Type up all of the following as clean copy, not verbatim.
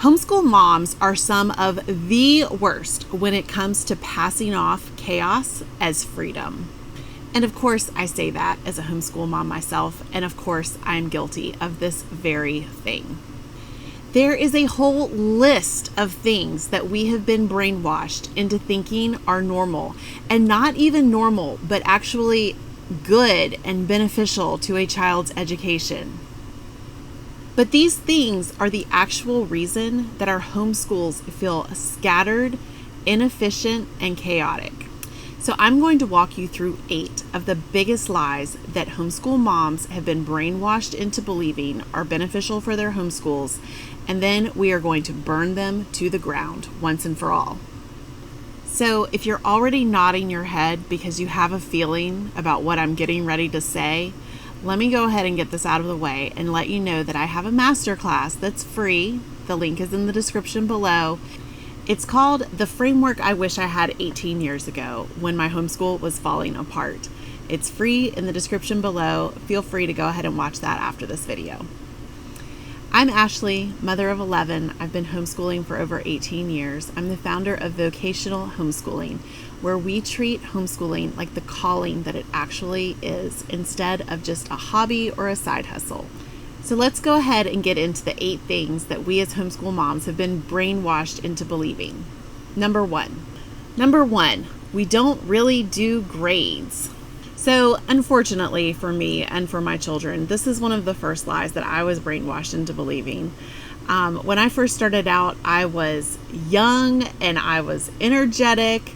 Homeschool moms are some of the worst when it comes to passing off chaos as freedom. And of course, I say that as a homeschool mom myself, and of course, I'm guilty of this very thing. There is a whole list of things that we have been brainwashed into thinking are normal, and not even normal, but actually good and beneficial to a child's education. But these things are the actual reason that our homeschools feel scattered, inefficient, and chaotic. So I'm going to walk you through 8 of the biggest lies that homeschool moms have been brainwashed into believing are beneficial for their homeschools, and then we are going to burn them to the ground once and for all. So if you're already nodding your head because you have a feeling about what I'm getting ready to say, let me go ahead and get this out of the way and let you know that I have a masterclass that's free. The link is in the description below. It's called The Framework I Wish I Had 18 years ago when my homeschool was falling apart. It's free in the description below. Feel free to go ahead and watch that after this video. I'm Ashley, mother of 11. I've been homeschooling for over 18 years. I'm the founder of Vocational Homeschooling, where we treat homeschooling like the calling that it actually is, instead of just a hobby or a side hustle. So let's go ahead and get into the 8 things that we as homeschool moms have been brainwashed into believing. Number one, we don't really do grades. So unfortunately for me and for my children, this is one of the first lies that I was brainwashed into believing. When I first started out, I was young and I was energetic,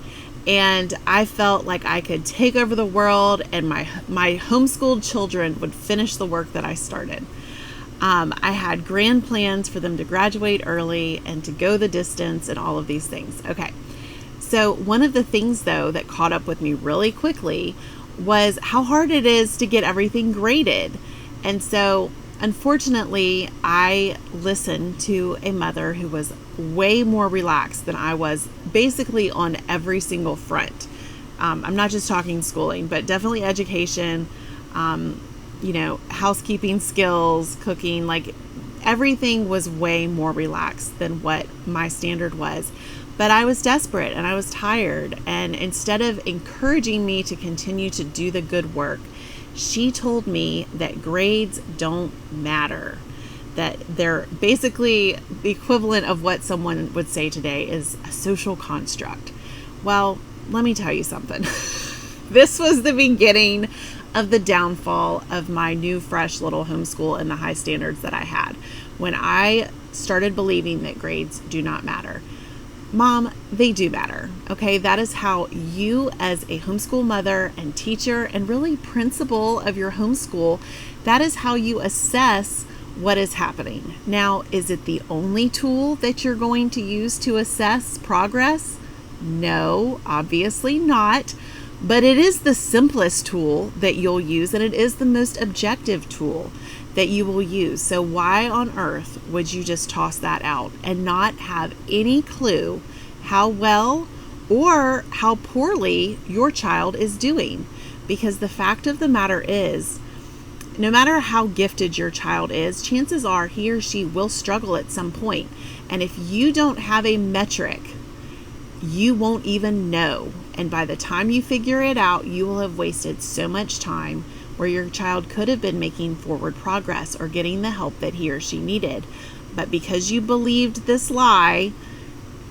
and I felt like I could take over the world, and my homeschooled children would finish the work that I started. I had grand plans for them to graduate early and to go the distance and all of these things. Okay. So one of the things, though, that caught up with me really quickly was how hard it is to get everything graded. And so, unfortunately, I listened to a mother who was way more relaxed than I was, basically on every single front. I'm not just talking schooling, but definitely education, housekeeping skills, cooking, like everything was way more relaxed than what my standard was. But I was desperate and I was tired. And instead of encouraging me to continue to do the good work, she told me that grades don't matter, that they're basically the equivalent of what someone would say today is a social construct. Well, let me tell you something. This was the beginning of the downfall of my new, fresh little homeschool and the high standards that I had when I started believing that grades do not matter. Mom, they do matter, okay? That is how you, as a homeschool mother and teacher and really principal of your homeschool, that is how you assess what is happening. Now, is it the only tool that you're going to use to assess progress? No, obviously not. But it is the simplest tool that you'll use, and it is the most objective tool that you will use. So why on earth would you just toss that out and not have any clue how well or how poorly your child is doing? Because the fact of the matter is, no matter how gifted your child is, chances are he or she will struggle at some point. And if you don't have a metric, you won't even know. And by the time you figure it out, you will have wasted so much time where your child could have been making forward progress or getting the help that he or she needed. But because you believed this lie,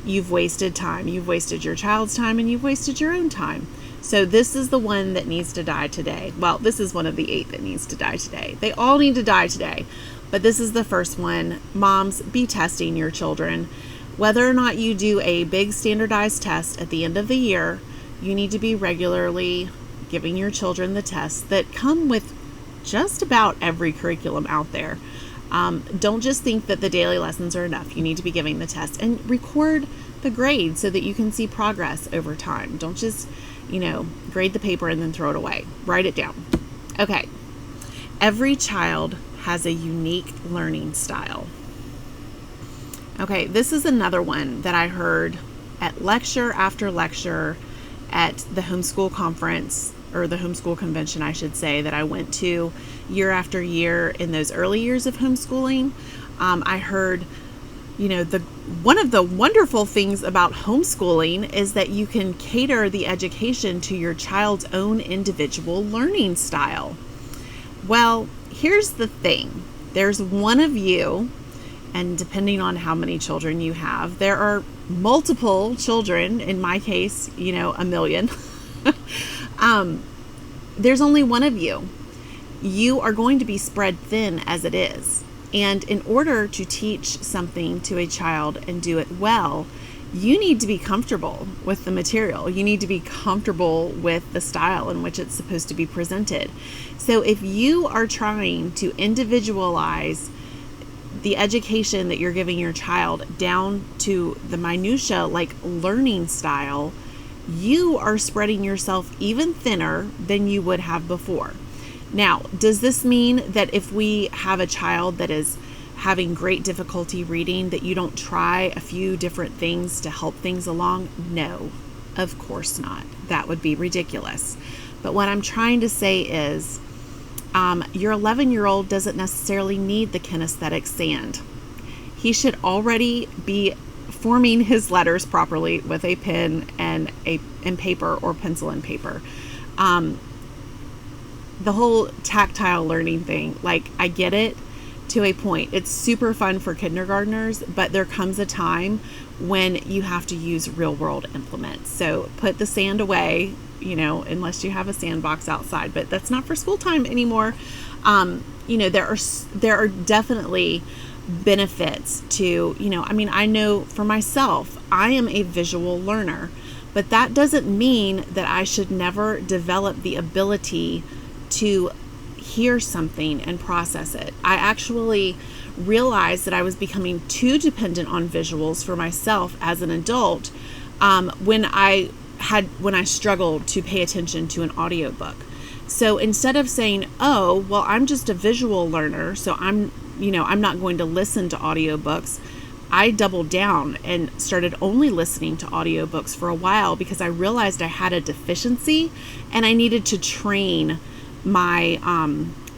you've wasted time. You've wasted your child's time and you've wasted your own time. So this is the one that needs to die today. Well, this is one of the 8 that needs to die today. They all need to die today. But this is the first one. Moms, be testing your children. Whether or not you do a big standardized test at the end of the year, you need to be regularly giving your children the tests that come with just about every curriculum out there. Don't just think that the daily lessons are enough. You need to be giving the tests and record the grade so that you can see progress over time. Don't just, grade the paper and then throw it away. Write it down. Okay. Every child has a unique learning style. Okay, this is another one that I heard at lecture after lecture at the homeschool conference, or the homeschool convention, I should say, that I went to year after year in those early years of homeschooling. I heard, one of the wonderful things about homeschooling is that you can cater the education to your child's own individual learning style. Well, here's the thing. There's one of you, and depending on how many children you have, there are multiple children, in my case, 1 million. There's only one of you. You are going to be spread thin as it is. And in order to teach something to a child and do it well, you need to be comfortable with the material. You need to be comfortable with the style in which it's supposed to be presented. So if you are trying to individualize the education that you're giving your child down to the minutia, like learning style, you are spreading yourself even thinner than you would have before. Now, does this mean that if we have a child that is having great difficulty reading, that you don't try a few different things to help things along? No, of course not. That would be ridiculous. But what I'm trying to say is, your 11-year-old doesn't necessarily need the kinesthetic sand. He should already be forming his letters properly with a pen and paper, or pencil and paper. The whole tactile learning thing, I get it to a point. It's super fun for kindergartners, but there comes a time when you have to use real world implements. So put the sand away, unless you have a sandbox outside, but that's not for school time anymore. There are definitely benefits to, I know for myself, I am a visual learner, but that doesn't mean that I should never develop the ability to hear something and process it. I actually realized that I was becoming too dependent on visuals for myself as an adult when I struggled to pay attention to an audiobook. So instead of saying, oh, well, I'm just a visual learner, so I'm not going to listen to audiobooks, I doubled down and started only listening to audiobooks for a while because I realized I had a deficiency and I needed to train my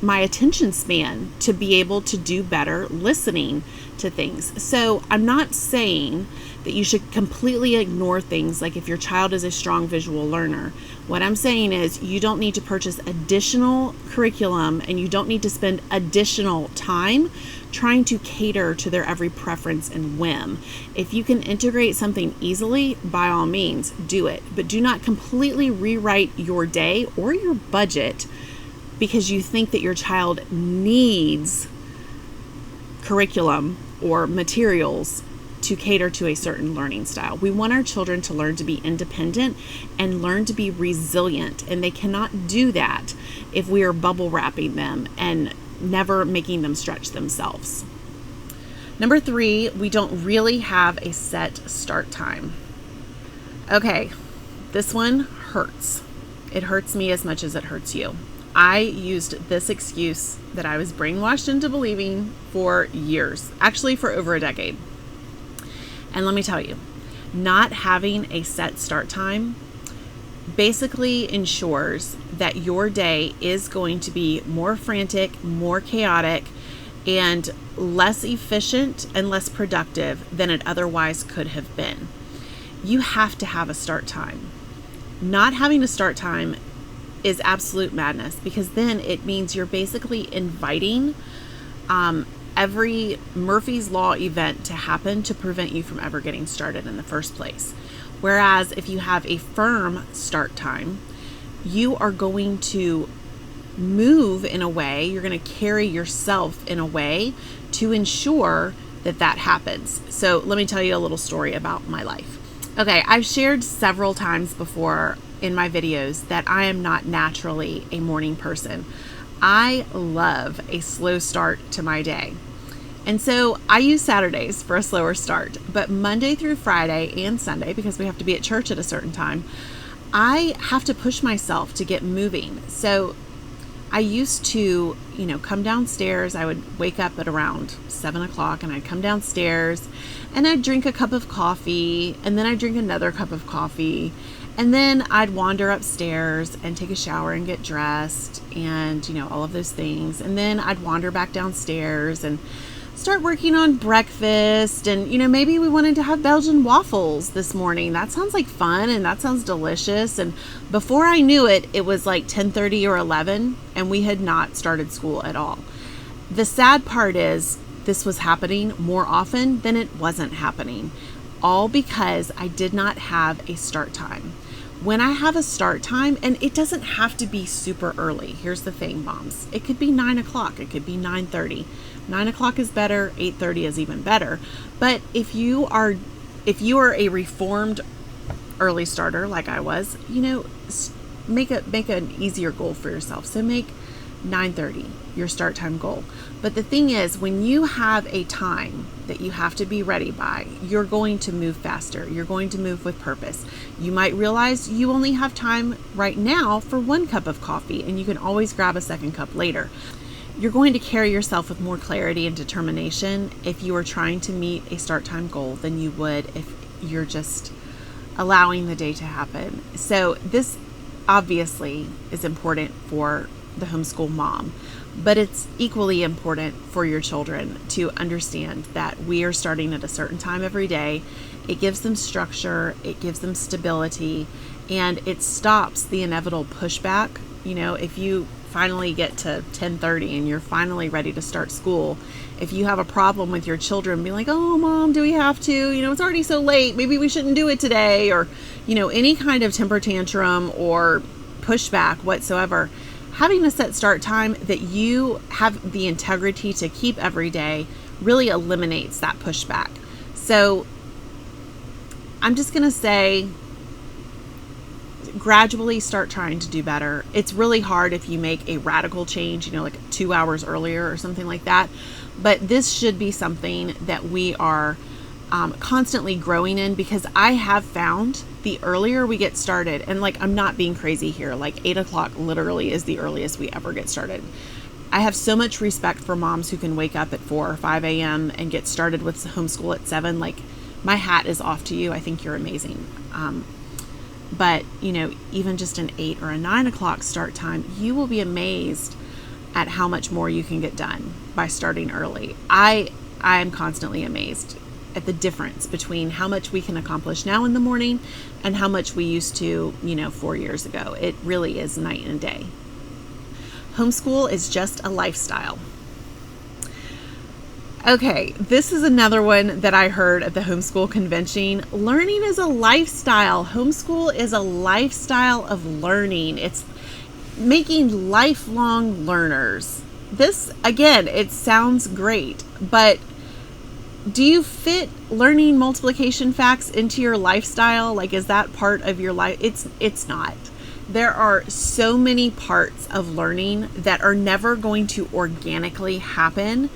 attention span to be able to do better listening to things. So I'm not saying that you should completely ignore things like if your child is a strong visual learner. What I'm saying is you don't need to purchase additional curriculum and you don't need to spend additional time trying to cater to their every preference and whim. If you can integrate something easily, by all means, do it. But do not completely rewrite your day or your budget because you think that your child needs curriculum or materials to cater to a certain learning style. We want our children to learn to be independent and learn to be resilient, and they cannot do that if we are bubble wrapping them and never making them stretch themselves. Number 3, we don't really have a set start time. Okay, this one hurts. It hurts me as much as it hurts you. I used this excuse that I was brainwashed into believing for years, actually for over a decade. And let me tell you, not having a set start time basically ensures that your day is going to be more frantic, more chaotic, and less efficient and less productive than it otherwise could have been. You have to have a start time. Not having a start time is absolute madness because then it means you're basically inviting every Murphy's Law event to happen to prevent you from ever getting started in the first place. Whereas if you have a firm start time, you are going to move in a way, you're going to carry yourself in a way to ensure that that happens. So let me tell you a little story about my life. Okay, I've shared several times before in my videos that I am not naturally a morning person. I love a slow start to my day. And so I use Saturdays for a slower start, but Monday through Friday and Sunday, because we have to be at church at a certain time, I have to push myself to get moving. So I used to, come downstairs. I would wake up at around 7 o'clock and I'd come downstairs and I'd drink a cup of coffee and then I'd drink another cup of coffee. And then I'd wander upstairs and take a shower and get dressed and, all of those things. And then I'd wander back downstairs and start working on breakfast. And, maybe we wanted to have Belgian waffles this morning. That sounds like fun and that sounds delicious. And before I knew it, it was like 10:30 or 11 and we had not started school at all. The sad part is this was happening more often than it wasn't happening, all because I did not have a start time. When I have a start time, and it doesn't have to be super early. Here's the thing, moms. It could be 9 o'clock. It could be 9:30. 9 o'clock is better. 8:30 is even better. But if you are a reformed early starter like I was, make an easier goal for yourself. So make 9:30 your start time goal. But the thing is, when you have a time that you have to be ready by, you're going to move faster. You're going to move with purpose. You might realize you only have time right now for 1 cup of coffee, and you can always grab a second cup later. You're going to carry yourself with more clarity and determination if you are trying to meet a start time goal than you would if you're just allowing the day to happen. So this obviously is important for the homeschool mom, but it's equally important for your children to understand that we are starting at a certain time every day. It gives them structure, it gives them stability, and it stops the inevitable pushback. If you finally get to 10:30 and you're finally ready to start school, if you have a problem with your children, be like, oh, mom, do we have to? It's already so late. Maybe we shouldn't do it today. Or, any kind of temper tantrum or pushback whatsoever. Having a set start time that you have the integrity to keep every day really eliminates that pushback. So I'm just going to say, gradually start trying to do better. It's really hard if you make a radical change, like 2 hours earlier or something like that. But this should be something that we are constantly growing in, because I have found the earlier we get started, and I'm not being crazy here, 8 o'clock literally is the earliest we ever get started. I have so much respect for moms who can wake up at 4 or 5 a.m. and get started with homeschool at 7. My hat is off to you. I think you're amazing. But, even just an 8 or a 9 o'clock start time, you will be amazed at how much more you can get done by starting early. I am constantly amazed at the difference between how much we can accomplish now in the morning and how much we used to, 4 years ago. It really is night and day. Homeschool is just a lifestyle. Okay, this is another one that I heard at the homeschool convention. Learning is a lifestyle. Homeschool is a lifestyle of learning. It's making lifelong learners. This, again, it sounds great, but do you fit learning multiplication facts into your lifestyle? Is that part of your life? It's not. There are so many parts of learning that are never going to organically happen.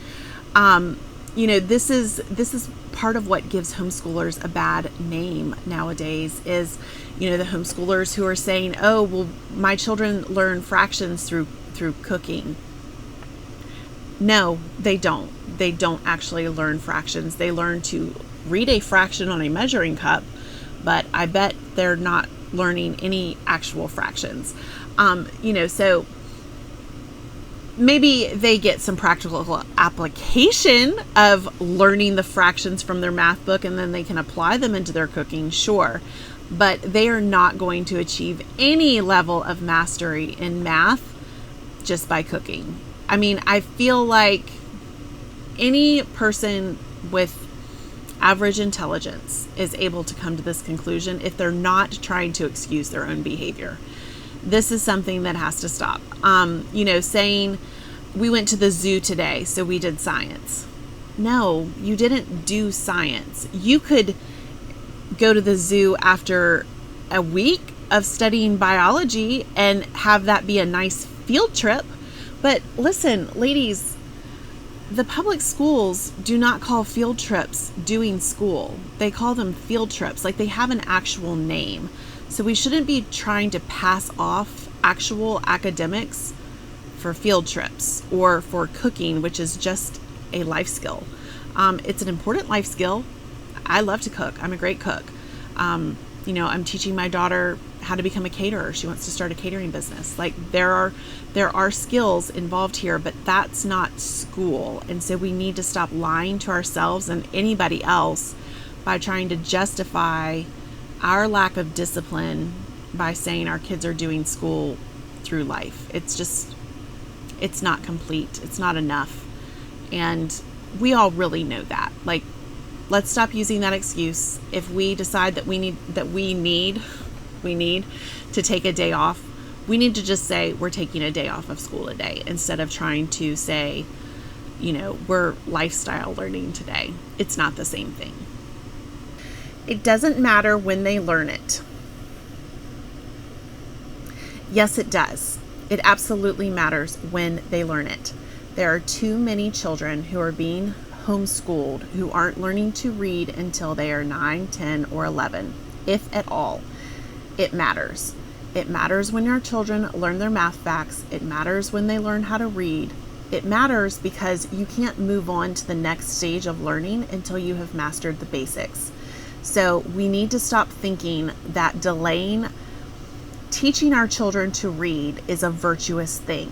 This is part of what gives homeschoolers a bad name nowadays is, the homeschoolers who are saying, oh, well, my children learn fractions through cooking. No, they don't. They don't actually learn fractions. They learn to read a fraction on a measuring cup, but I bet they're not learning any actual fractions. So maybe they get some practical application of learning the fractions from their math book and then they can apply them into their cooking, sure. But they are not going to achieve any level of mastery in math just by cooking. I feel like any person with average intelligence is able to come to this conclusion if they're not trying to excuse their own behavior. This is something that has to stop. Saying we went to the zoo today, so we did science. No, you didn't do science. You could go to the zoo after a week of studying biology and have that be a nice field trip. But listen, ladies, the public schools do not call field trips doing school. They call them field trips, they have an actual name. So we shouldn't be trying to pass off actual academics for field trips or for cooking, which is just a life skill. It's an important life skill. I love to cook. I'm a great cook. I'm teaching my daughter how to become a caterer. She wants to start a catering business. Like there are skills involved here, but that's not school. And so we need to stop lying to ourselves and anybody else by trying to justify our lack of discipline by saying our kids are doing school through life. It's not complete. It's not enough. And we all really know that. Like, let's stop using that excuse. If we decide that we need to take a day off, we need to just say we're taking a day off of school today instead of trying to say, we're lifestyle learning today. It's not the same thing. It doesn't matter when they learn it. Yes, it does. It absolutely matters when they learn it. There are too many children who are being homeschooled who aren't learning to read until they are 9, 10, or 11, if at all. It matters. It matters when our children learn their math facts. It matters when they learn how to read. It matters because you can't move on to the next stage of learning until you have mastered the basics. So we need to stop thinking that delaying teaching our children to read is a virtuous thing.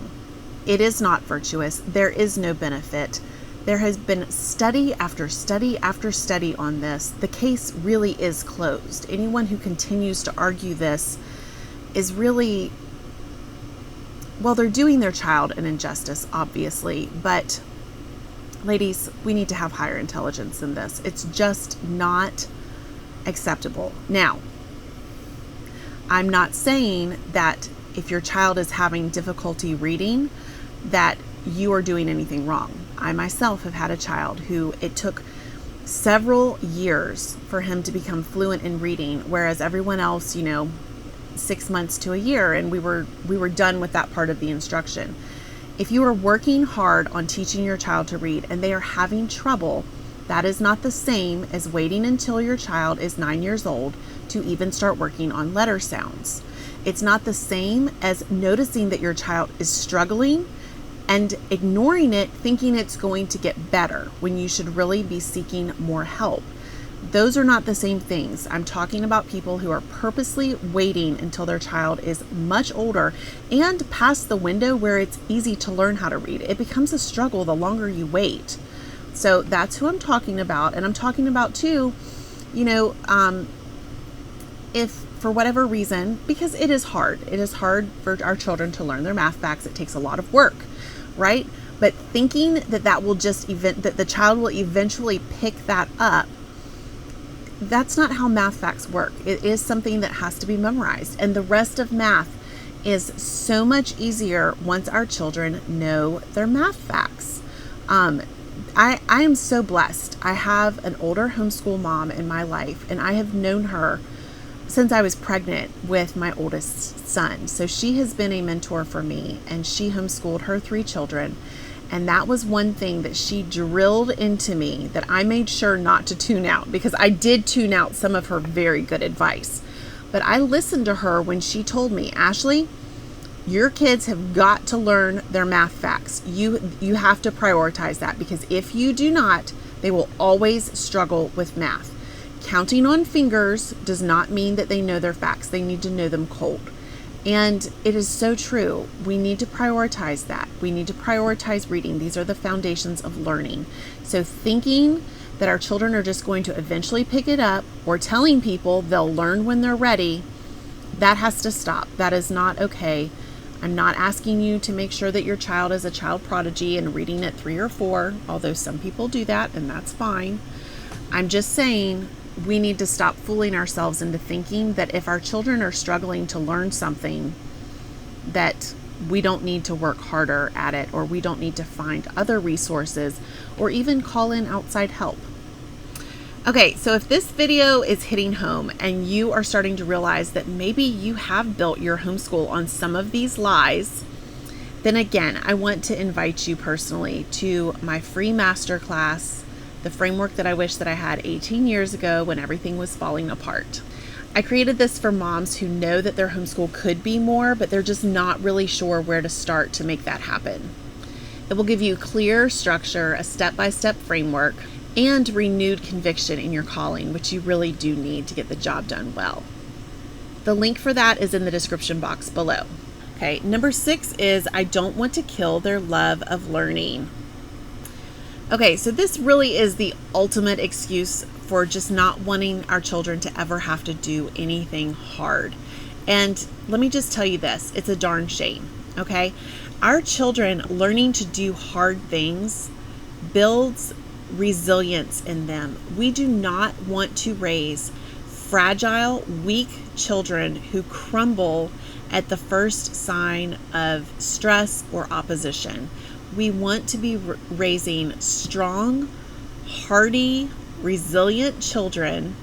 It is not virtuous. There is no benefit. There has been study after study after study on this. The case really is closed. Anyone who continues to argue this is really, well, they're doing their child an injustice, obviously, but ladies, we need to have higher intelligence than this. It's just not acceptable. Now, I'm not saying that if your child is having difficulty reading, that you are doing anything wrong. I myself have had a child who it took several years for him to become fluent in reading, whereas everyone else, 6 months to a year, and we were done with that part of the instruction. If you are working hard on teaching your child to read and they are having trouble, that is not the same as waiting until your child is 9 years old to even start working on letter sounds. It's not the same as noticing that your child is struggling and ignoring it, thinking it's going to get better when you should really be seeking more help. Those are not the same things. I'm talking about people who are purposely waiting until their child is much older and past the window where it's easy to learn how to read. It becomes a struggle the longer you wait. So that's who I'm talking about. And I'm talking about too, if for whatever reason, because it is hard for our children to learn their math facts. It takes a lot of work, right? But thinking that that the child will eventually pick that up, that's not how math facts work. It is something that has to be memorized. And the rest of math is so much easier once our children know their math facts. I am so blessed. I have an older homeschool mom in my life, and I have known her since I was pregnant with my oldest son. So she has been a mentor for me, and she homeschooled her 3 children. And that was one thing that she drilled into me that I made sure not to tune out, because I did tune out some of her very good advice. But I listened to her when she told me, Ashley, your kids have got to learn their math facts. You have to prioritize that, because if you do not, they will always struggle with math. Counting on fingers does not mean that they know their facts. They need to know them cold. And it is so true. We need to prioritize that. We need to prioritize reading. These are the foundations of learning. So thinking that our children are just going to eventually pick it up, or telling people they'll learn when they're ready, that has to stop. That is not okay. I'm not asking you to make sure that your child is a child prodigy and reading at 3 or 4, although some people do that, and that's fine. I'm just saying we need to stop fooling ourselves into thinking that if our children are struggling to learn something, that we don't need to work harder at it, or we don't need to find other resources, or even call in outside help. Okay, so if this video is hitting home and you are starting to realize that maybe you have built your homeschool on some of these lies, then again, I want to invite you personally to my free masterclass, the framework that I wish that I had 18 years ago when everything was falling apart. I created this for moms who know that their homeschool could be more, but they're just not really sure where to start to make that happen. It will give you clear structure, a step-by-step framework, and renewed conviction in your calling, which you really do need to get the job done well. The link for that is in the description box below. Okay, number 6 is I don't want to kill their love of learning. Okay, so this really is the ultimate excuse for just not wanting our children to ever have to do anything hard. And let me just tell you this, it's a darn shame, okay? Our children learning to do hard things builds resilience in them. We do not want to raise fragile, weak children who crumble at the first sign of stress or opposition. We want to be raising strong, hardy, resilient children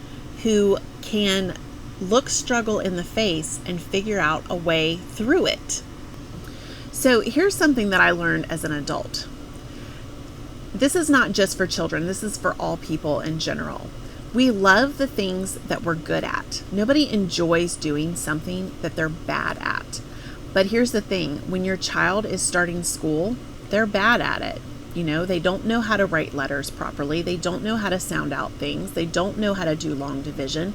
who can look struggle in the face and figure out a way through it. So here's something that I learned as an adult. This is not just for children, this is for all people in general. We love the things that we're good at. Nobody enjoys doing something that they're bad at. But here's the thing, when your child is starting school, they're bad at it. You know, they don't know how to write letters properly. They don't know how to sound out things. They don't know how to do long division.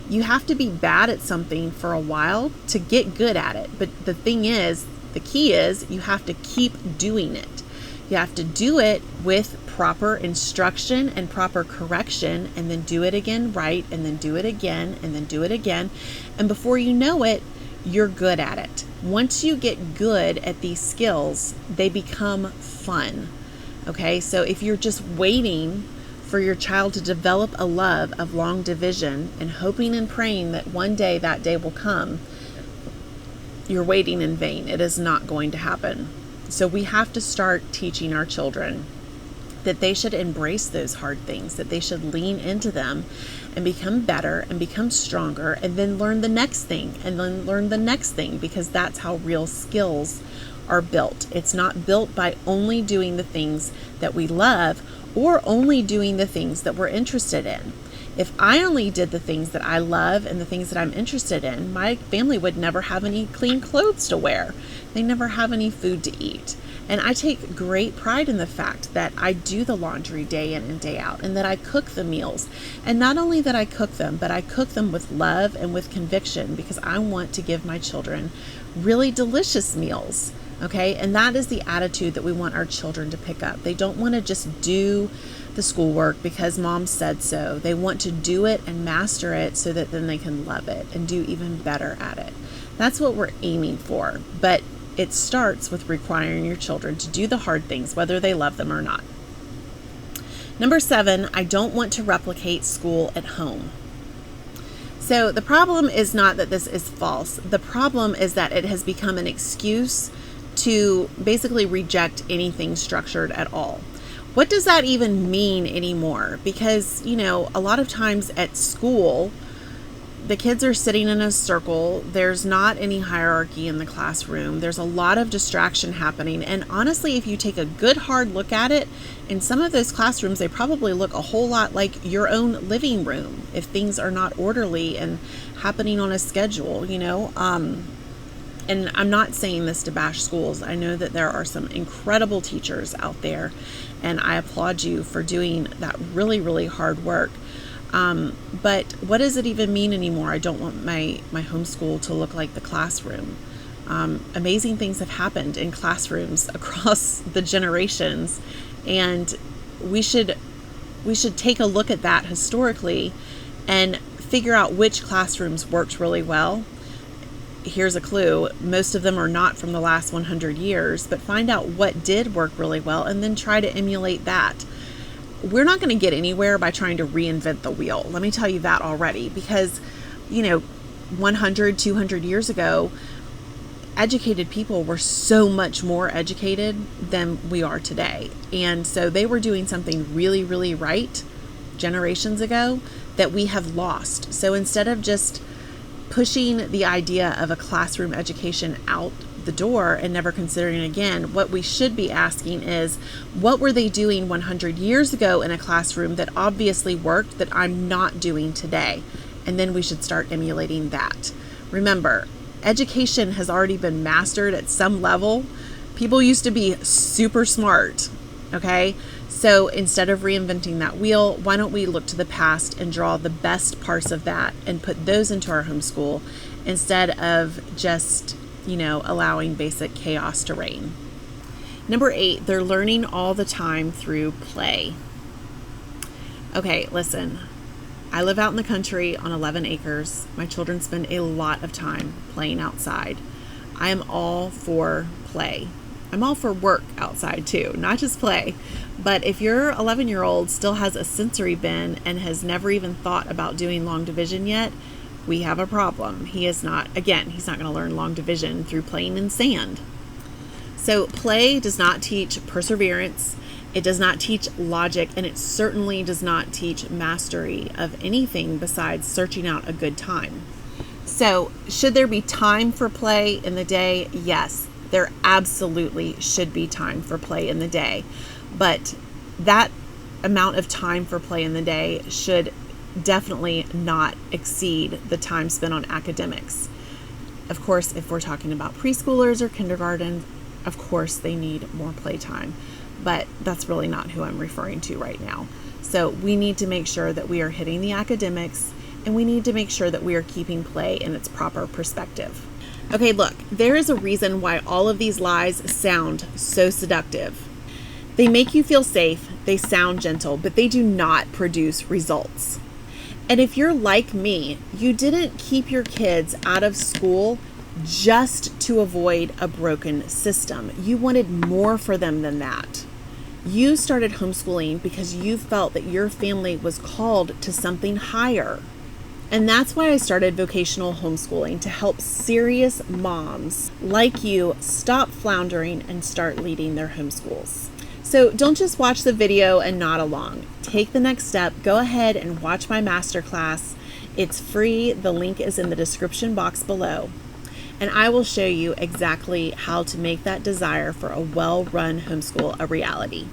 You have to be bad at something for a while to get good at it. But the thing is, the key is you have to keep doing it. You have to do it with proper instruction and proper correction, and then do it again right, and then do it again, and then do it again. And before you know it, you're good at it. Once you get good at these skills, they become fun. Okay, so if you're just waiting for your child to develop a love of long division and hoping and praying that one day that day will come, you're waiting in vain. It is not going to happen. So we have to start teaching our children that they should embrace those hard things, that they should lean into them and become better and become stronger, and then learn the next thing, and then learn the next thing, because that's how real skills are built. It's not built by only doing the things that we love or only doing the things that we're interested in. If I only did the things that I love and the things that I'm interested in, my family would never have any clean clothes to wear. They never have any food to eat. And I take great pride in the fact that I do the laundry day in and day out, and that I cook the meals. And not only that I cook them, but I cook them with love and with conviction, because I want to give my children really delicious meals. Okay, and that is the attitude that we want our children to pick up. They don't want to just do the schoolwork because mom said so. They want to do it and master it so that then they can love it and do even better at it. That's what we're aiming for. But it starts with requiring your children to do the hard things, whether they love them or not. Number 7, I don't want to replicate school at home. So the problem is not that this is false. The problem is that it has become an excuse to basically reject anything structured at all. What does that even mean anymore? Because, you know, a lot of times at school, the kids are sitting in a circle. There's not any hierarchy in the classroom. There's a lot of distraction happening. And honestly, if you take a good hard look at it, in some of those classrooms, they probably look a whole lot like your own living room if things are not orderly and happening on a schedule, you know. And I'm not saying this to bash schools. I know that there are some incredible teachers out there, and I applaud you for doing that really, really hard work. But what does it even mean anymore? I don't want my homeschool to look like the classroom. Amazing things have happened in classrooms across the generations, and we should take a look at that historically and figure out which classrooms worked really well. Here's a clue. Most of them are not from the last 100 years, but find out what did work really well and then try to emulate that. We're not going to get anywhere by trying to reinvent the wheel. Let me tell you that already, because, you know, 100, 200 years ago, educated people were so much more educated than we are today. And so they were doing something really, really right generations ago that we have lost. So instead of just pushing the idea of a classroom education out the door and never considering it again, what we should be asking is, what were they doing 100 years ago in a classroom that obviously worked that I'm not doing today? And then we should start emulating that. Remember, education has already been mastered at some level. People used to be super smart, okay? So instead of reinventing that wheel, why don't we look to the past and draw the best parts of that and put those into our homeschool instead of just, allowing basic chaos to reign. Number 8, they're learning all the time through play. Okay, listen, I live out in the country on 11 acres. My children spend a lot of time playing outside. I am all for play. I'm all for work outside too, not just play. But if your 11-year-old still has a sensory bin and has never even thought about doing long division yet, we have a problem. He's not going to learn long division through playing in sand. So play does not teach perseverance. It does not teach logic, and it certainly does not teach mastery of anything besides searching out a good time. So should there be time for play in the day? Yes, there absolutely should be time for play in the day. But that amount of time for play in the day should definitely not exceed the time spent on academics. Of course, if we're talking about preschoolers or kindergarten, of course they need more playtime. But that's really not who I'm referring to right now. So we need to make sure that we are hitting the academics, and we need to make sure that we are keeping play in its proper perspective. Okay, look, there is a reason why all of these lies sound so seductive. They make you feel safe, they sound gentle, but they do not produce results. And if you're like me, you didn't keep your kids out of school just to avoid a broken system. You wanted more for them than that. You started homeschooling because you felt that your family was called to something higher. And that's why I started vocational homeschooling, to help serious moms like you stop floundering and start leading their homeschools. So don't just watch the video and nod along. Take the next step. Go ahead and watch my masterclass. It's free. The link is in the description box below. And I will show you exactly how to make that desire for a well-run homeschool a reality.